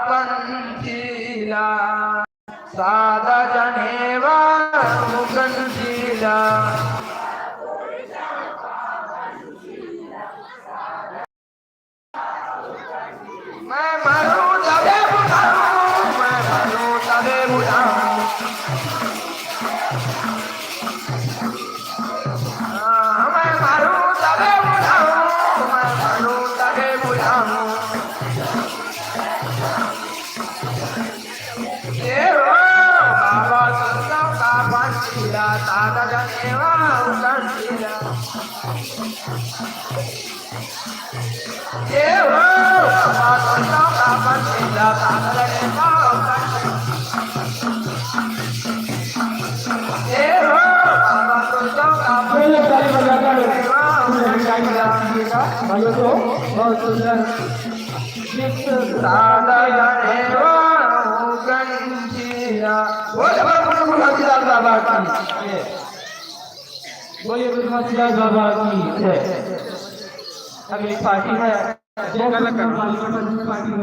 पंचीला साधा जनेवा मुगंजीला मैं मरूं तबे बुझाऊं मैं मरूं तबे बुझाऊं मैं मरूं तबे बुझाऊं मैं मरूं तबे बुझाऊं बाबा सुंदर का पंचीला साधा जनेवा मुगंजीला बहुत सुंदर बोलिए गुरुमतीलाल बाबा की जय। अगली पार्टी है पार्टी